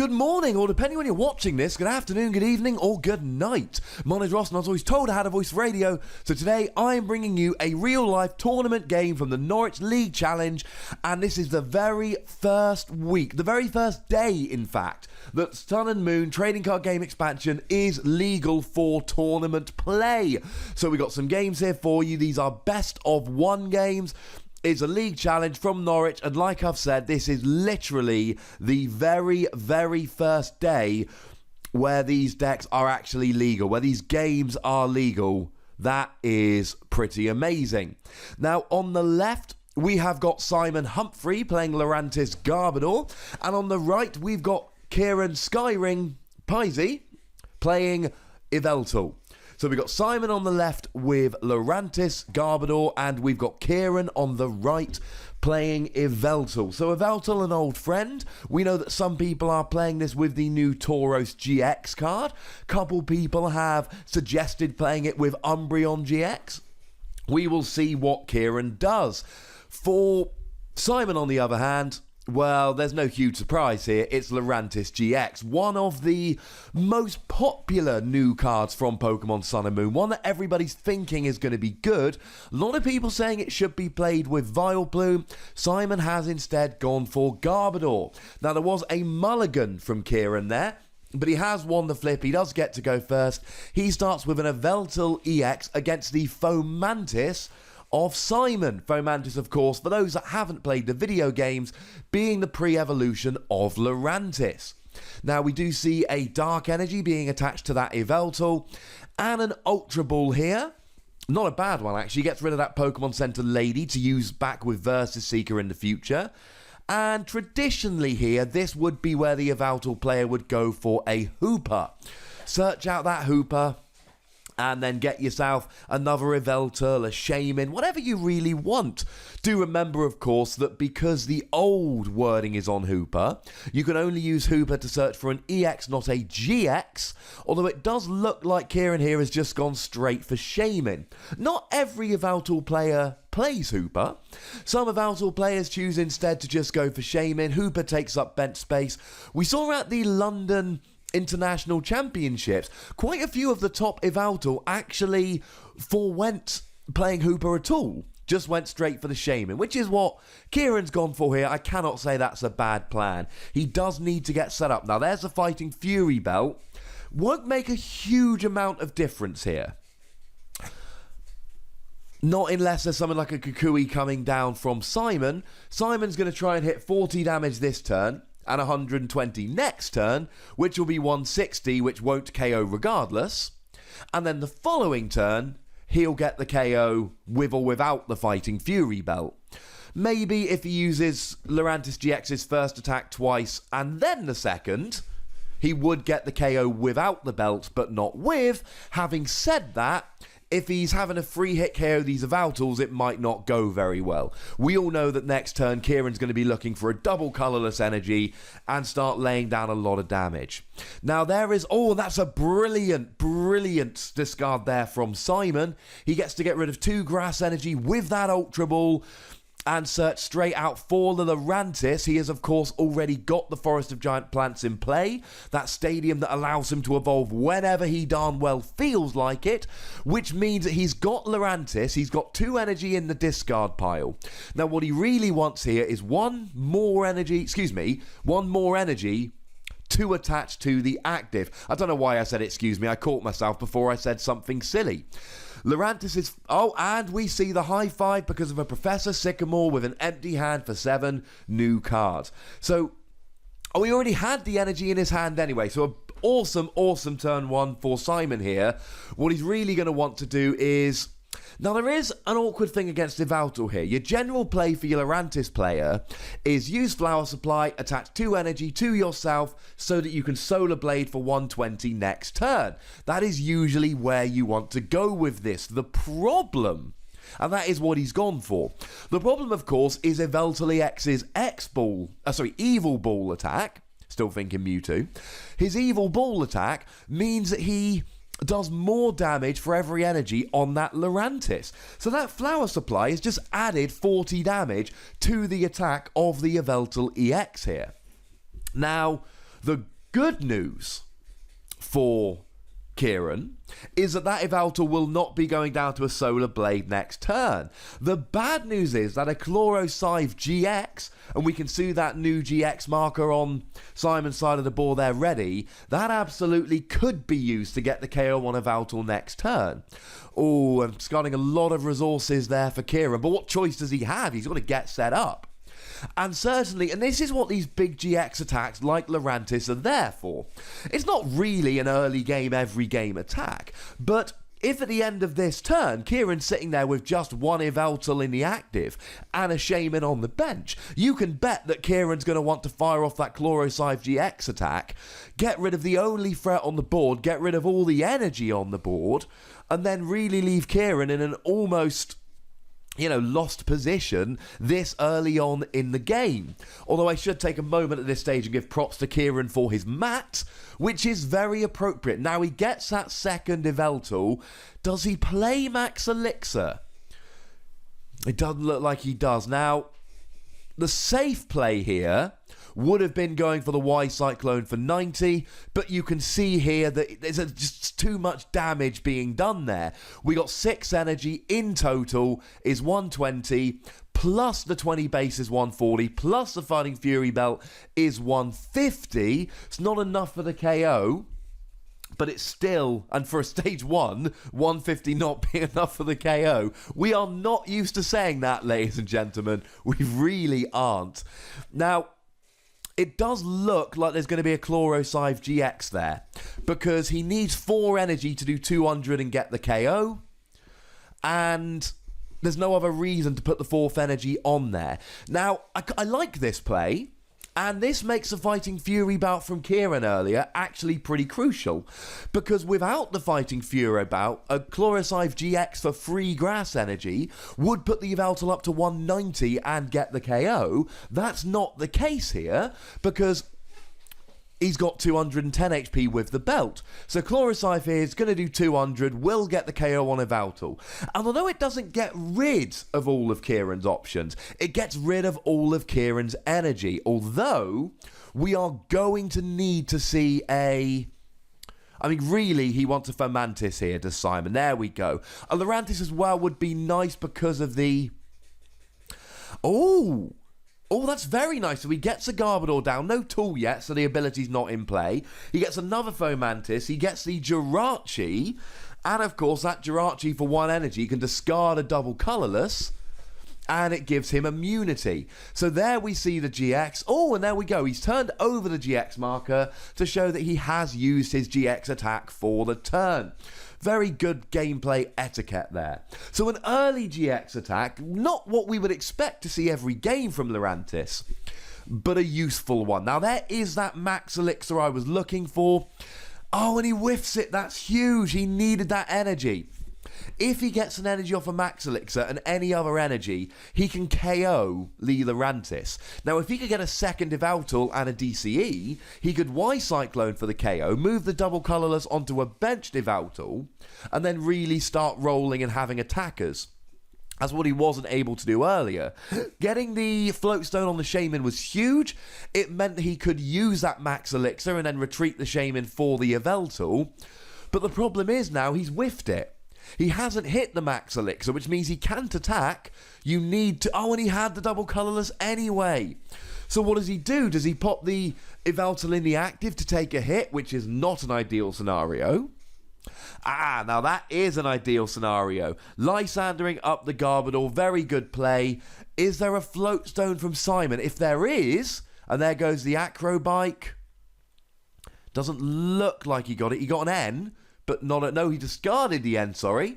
good morning, or depending when you're watching this, good afternoon, good evening, or good night. My name's Ross, and I was always told I had a voice for radio, so today I'm bringing you a real-life tournament game from the Norwich League Challenge, and this is the very first week, the very first day, in fact, that Sun and Moon Trading Card Game Expansion is legal for tournament play. So we got some games here for you. These are best of one games. It's a league challenge from Norwich, and like I've said, this is literally the very, very first day where these decks are actually legal, where these games are legal. That is pretty amazing. Now, on the left, we have got Simon Humphrey playing Lurantis GX, and on the right, we've got Kieran Skyring Pisey playing Yveltal. So we've got Simon on the left with Lurantis GX, and we've got Kieran on the right playing Yveltal. So Yveltal, an old friend. We know that some people are playing this with the new Norwich GX card. Couple people have suggested playing it with Umbreon GX. We will see what Kieran does. For Simon, on the other hand, well, there's no huge surprise here. It's Lurantis GX, one of the most popular new cards from Pokemon Sun and Moon, one that everybody's thinking is going to be good. A lot of people saying it should be played with Vileplume. Simon has instead gone for Garbodor. Now, there was a mulligan from Kieran there, but he has won the flip. He does get to go first. He starts with an Yveltal EX against the Fomantis of Simon. Fomantis, of course, for those that haven't played the video games, being the pre-evolution of Lurantis. Now, we do see a Dark Energy being attached to that Yveltal, and an Ultra Ball here. Not a bad one, actually. Gets rid of that Pokemon Center lady to use back with Versus Seeker in the future. And traditionally here, this would be where the Yveltal player would go for a Hooper. Search out that Hooper, and then get yourself another Yveltal, a Shaman, whatever you really want. Do remember, of course, that because the old wording is on Hooper, you can only use Hooper to search for an EX, not a GX, although it does look like Kieran here has just gone straight for Shaman. Not every Yveltal player plays Hooper. Some Yveltal players choose instead to just go for Shaman. Hooper takes up bench space. We saw at the London International Championships, quite a few of the top Yveltal actually forewent playing Hooper at all. Just went straight for the Shaman, which is what Kieran's gone for here. I cannot say that's a bad plan. He does need to get set up. Now, there's the Fighting Fury belt. Won't make a huge amount of difference here. Not unless there's something like a Kukui coming down from Simon. Simon's going to try and hit 40 damage this turn, and 120 next turn, which will be 160, which won't KO regardless. And then the following turn, he'll get the KO with or without the Fighting Fury belt. Maybe if he uses Lurantis GX's first attack twice and then the second, he would get the KO without the belt, but not with. Having said that, if he's having a free hit KO these Yveltals, it might not go very well. We all know that next turn, Kieran's going to be looking for a double colourless energy and start laying down a lot of damage. Now there is, that's a brilliant discard there from Simon. He gets to get rid of 2 grass energy with that Ultra Ball and search straight out for the Lurantis. He has, of course, already got the Forest of Giant Plants in play, that stadium that allows him to evolve whenever he darn well feels like it, which means that he's got Lurantis, he's got 2 energy in the discard pile. Now, what he really wants here is one more energy to attach to the active. I don't know why I said excuse me, I caught myself before I said something silly. Lurantis is... and we see the high five because of a Professor Sycamore with an empty hand for 7 new cards. So, he already had the energy in his hand anyway. So, an awesome turn 1 for Simon here. What he's really going to want to do is... Now, there is an awkward thing against Yveltal here. Your general play for your Lurantis player is use Flower Supply, attach 2 energy to yourself so that you can Solar Blade for 120 next turn. That is usually where you want to go with this. The problem, and that is what he's gone for. The problem, of course, is Yveltal EX's Evil Ball attack. Still thinking Mewtwo. His Evil Ball attack means that he does more damage for every energy on that Lurantis. So that Flower Supply has just added 40 damage to the attack of the Yveltal EX here. Now, The good news for Kieran is that Yveltal will not be going down to a Solar Blade next turn. The bad news is that a Chloroscythe GX, and we can see that new GX marker on Simon's side of the board there ready, that absolutely could be used to get the KO on Yveltal next turn. Oh, and discarding a lot of resources there for Kieran, but what choice does he have? He's got to get set up. And certainly, and this is what these big GX attacks like Lurantis are there for. It's not really an early game, every game attack, but if at the end of this turn, Kieran's sitting there with just one Yveltal in the active and a Shaman on the bench, you can bet that Kieran's going to want to fire off that Chloroscythe GX attack, get rid of the only threat on the board, get rid of all the energy on the board, and then really leave Kieran in an almost lost position this early on in the game. Although I should take a moment at this stage and give props to Kieran for his mat, which is very appropriate. Now he gets that second Yveltal. Does he play Max Elixir? It doesn't look like he does. Now, the safe play here would have been going for the Y Cyclone for 90, but you can see here that there's just too much damage being done there. We got 6 energy in total is 120, plus the 20 base is 140, plus the Fighting Fury Belt is 150. It's not enough for the KO, but it's still, and for a stage 1, 150 not being enough for the KO. We are not used to saying that, ladies and gentlemen. We really aren't. Now, it does look like there's going to be a Chloroscythe GX there, because he needs 4 energy to do 200 and get the KO, and there's no other reason to put the 4th energy on there. Now, I like this play, and this makes the Fighting Fury bout from Kieran earlier actually pretty crucial, because without the Fighting Fury bout, a Chloroscythe GX for free grass energy would put the Yveltal up to 190 and get the KO. That's not the case here, because he's got 210 HP with the belt. So Chloroscythe is going to do 200, will get the KO on Yveltal. And although it doesn't get rid of all of Kieran's options, it gets rid of all of Kieran's energy. Although, we are going to need to see really, he wants a Fomantis here, does Simon. There we go. A Lurantis as well would be nice because of the... Oh, that's very nice. So he gets a Garbodor down. No tool yet, so the ability's not in play. He gets another Fomantis. He gets the Jirachi. And, of course, that Jirachi for 1 energy can discard a double colourless. And it gives him immunity. So there we see the GX. Oh, and there we go. He's turned over the GX marker to show that he has used his GX attack for the turn. Very good gameplay etiquette there. So an early GX attack, not what we would expect to see every game from Lurantis, but a useful one. Now there is that Max Elixir I was looking for. Oh, and he whiffs it. That's huge. He needed that energy. If he gets an energy off a Max Elixir and any other energy, he can KO Lee Lurantis. Now, if he could get a second Yveltal and a DCE, he could Y Cyclone for the KO, move the double colourless onto a benched Yveltal, and then really start rolling and having attackers. That's what he wasn't able to do earlier. Getting the Floatstone on the Shaman was huge. It meant that he could use that Max Elixir and then retreat the Shaman for the Yveltal. But the problem is now he's whiffed it. He hasn't hit the Max Elixir, which means he can't attack. You need to... Oh, and he had the double colourless anyway. So what does he do? Does he pop the Yveltal in the active to take a hit, which is not an ideal scenario? Ah, now that is an ideal scenario. Lysandering up the Garbodor, very good play. Is there a Floatstone from Simon? If there is, and there goes the Acrobike. Doesn't look like he got it. He got an N. But not a... No, he discarded the N, sorry.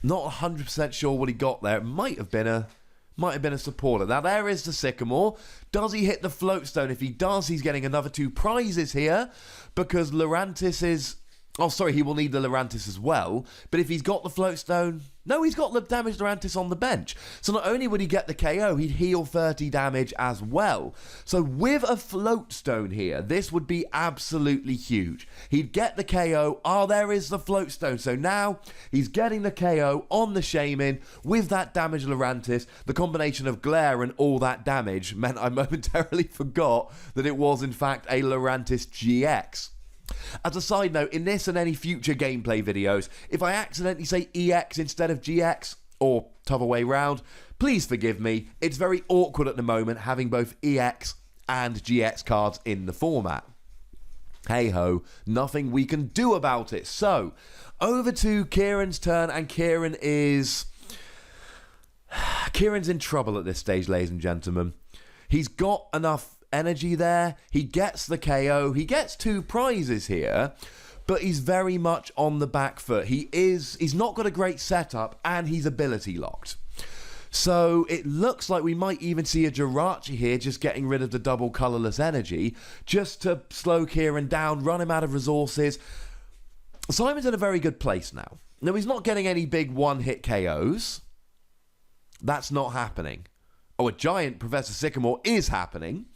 Not 100% sure what he got there. It might have been a supporter. Now, there is the Sycamore. Does he hit the Floatstone? If he does, he's getting another 2 prizes here. Because Lurantis is Oh, sorry, he will need the Lurantis as well. But if he's got the Float Stone... No, he's got the damaged Lurantis on the bench. So not only would he get the KO, he'd heal 30 damage as well. So with a Float Stone here, this would be absolutely huge. He'd get the KO. Oh, there is the Float Stone. So now he's getting the KO on the Shaman with that damaged Lurantis. The combination of Glare and all that damage meant I momentarily forgot that it was in fact a Lurantis GX. As a side note, in this and any future gameplay videos, if I accidentally say EX instead of GX, or t'other way round, please forgive me. It's very awkward at the moment having both EX and GX cards in the format. Hey ho, nothing we can do about it. So, over to Kieran's turn, and Kieran's in trouble at this stage, ladies and gentlemen. He's got enough energy there, he gets the KO, he gets 2 prizes here, but he's very much on the back foot. He's not got a great setup, and he's ability locked. So it looks like we might even see a Jirachi here just getting rid of the double colourless energy, just to slow Kieran down, run him out of resources. Simon's in a very good place now. Now, he's not getting any big one-hit KOs. That's not happening. Oh, a giant Professor Sycamore is happening,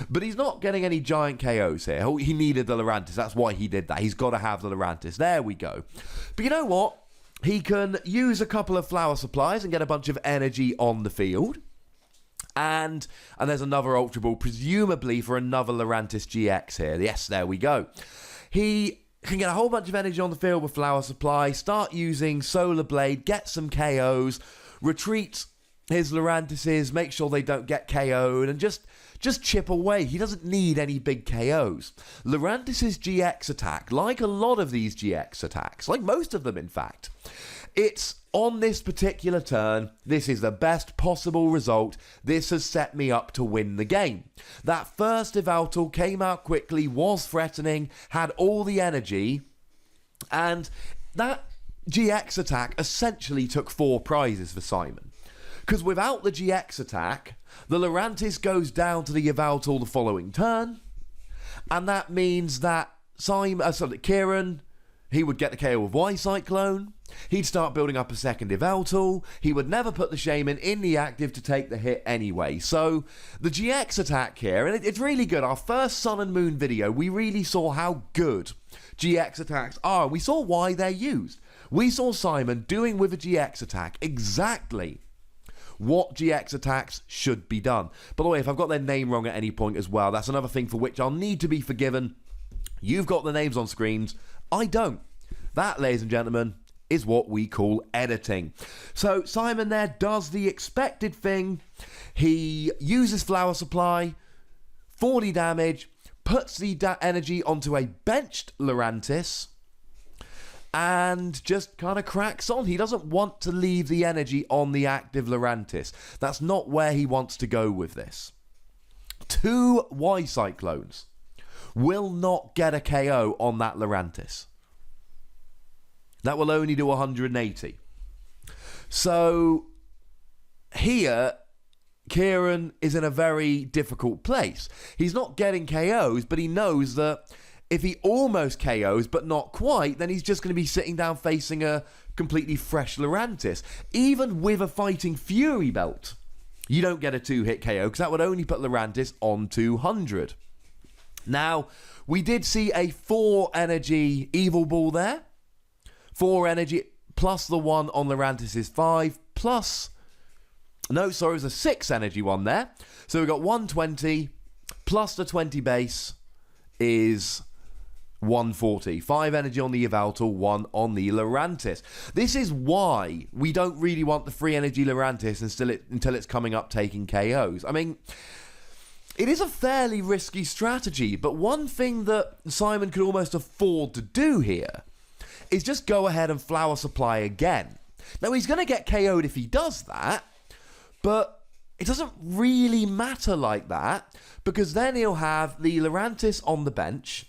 but he's not getting any giant KOs here. Oh, he needed the Lurantis. That's why he did that. He's got to have the Lurantis. There we go. But you know what? He can use a couple of flower supplies and get a bunch of energy on the field. And there's another Ultra Ball, presumably for another Lurantis GX here. Yes, there we go. He can get a whole bunch of energy on the field with flower supply, start using Solar Blade, get some KOs, retreat his Lurantises, make sure they don't get KO'd, and just chip away. He doesn't need any big KOs. Lurantis' GX attack, like a lot of these GX attacks, like most of them in fact, it's on this particular turn, this is the best possible result. This has set me up to win the game. That first Yveltal came out quickly, was threatening, had all the energy, and that GX attack essentially took 4 prizes for Simon. Because without the GX attack, the Lurantis goes down to the Yveltal the following turn, and that means that Kieran, he would get the KO with Y Cyclone, he'd start building up a second Yveltal, he would never put the Shaman in the active to take the hit anyway. So the GX attack here, and it's really good. Our first Sun and Moon video, we really saw how good GX attacks are. We saw why they're used. We saw Simon doing with a GX attack exactly what GX attacks should be done. By the way, if I've got their name wrong at any point as well, that's another thing for which I'll need to be forgiven. You've got the names on screens. I don't. That, ladies and gentlemen, is what we call editing. So Simon there does the expected thing. He uses Flower Supply, 40 damage, puts the energy onto a benched Lurantis, and just kind of cracks on. He doesn't want to leave the energy on the active Lurantis. That's not where he wants to go with this. 2 Y Cyclones will not get a KO on that Lurantis. That will only do 180. So here, Kieran is in a very difficult place. He's not getting KOs, but he knows that if he almost KOs, but not quite, then he's just going to be sitting down facing a completely fresh Lurantis. Even with a Fighting Fury belt, you don't get a 2-hit KO, because that would only put Lurantis on 200. Now, we did see a 4 energy Evil Ball there. 4 energy, plus the one on Lurantis is 5, plus... No, sorry, it was a 6 energy one there. So we've got 120, plus the 20 base is 140. 5 energy on the Yveltal, 1 on the Lurantis. This is why we don't really want the free energy Lurantis until it's coming up taking KOs. I mean, it is a fairly risky strategy, but one thing that Simon could almost afford to do here is just go ahead and Flower Supply again. Now, he's going to get KO'd if he does that, but it doesn't really matter like that, because then he'll have the Lurantis on the bench,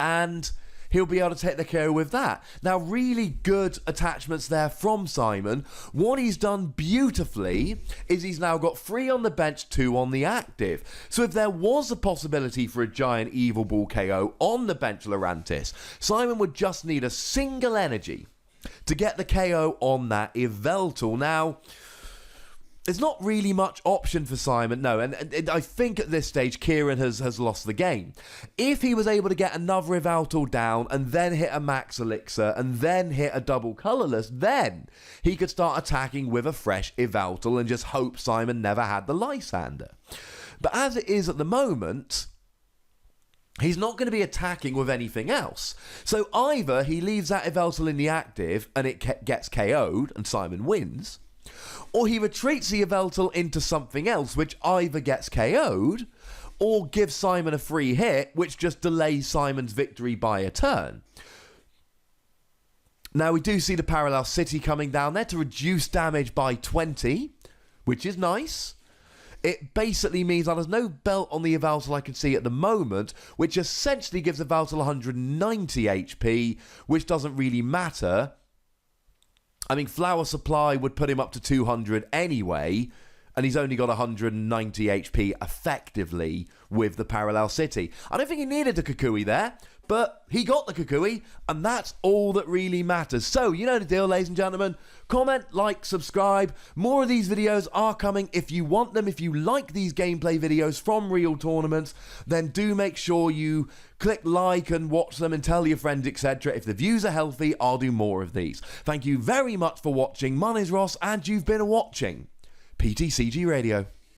and he'll be able to take the KO with that. Now, really good attachments there from Simon. What he's done beautifully is he's now got 3 on the bench, 2 on the active. So if there was a possibility for a giant Evil Ball KO on the bench Lurantis, Simon would just need a single energy to get the KO on that Yveltal. Now, there's not really much option for Simon, no, and I think at this stage Kieran has lost the game. If he was able to get another Yveltal down and then hit a Max Elixir and then hit a double colourless, then he could start attacking with a fresh Yveltal and just hope Simon never had the Lysander. But as it is at the moment, he's not going to be attacking with anything else. So either he leaves that Yveltal in the active and it gets KO'd and Simon wins, or he retreats the Yveltal into something else which either gets KO'd or gives Simon a free hit which just delays Simon's victory by a turn. Now we do see the Parallel City coming down there to reduce damage by 20, which is nice. It basically means that there's no belt on the Yveltal I can see at the moment, which essentially gives Yveltal 190 HP, which doesn't really matter. I mean, Flower Supply would put him up to 200 anyway, and he's only got 190 HP effectively with the Parallel City. I don't think he needed the Kukui there, but he got the Kukui, and that's all that really matters. So, you know the deal, ladies and gentlemen. Comment, like, subscribe. More of these videos are coming if you want them. If you like these gameplay videos from real tournaments, then do make sure you click like and watch them and tell your friends, etc. If the views are healthy, I'll do more of these. Thank you very much for watching. My name's Ross, and you've been watching PTCG Radio.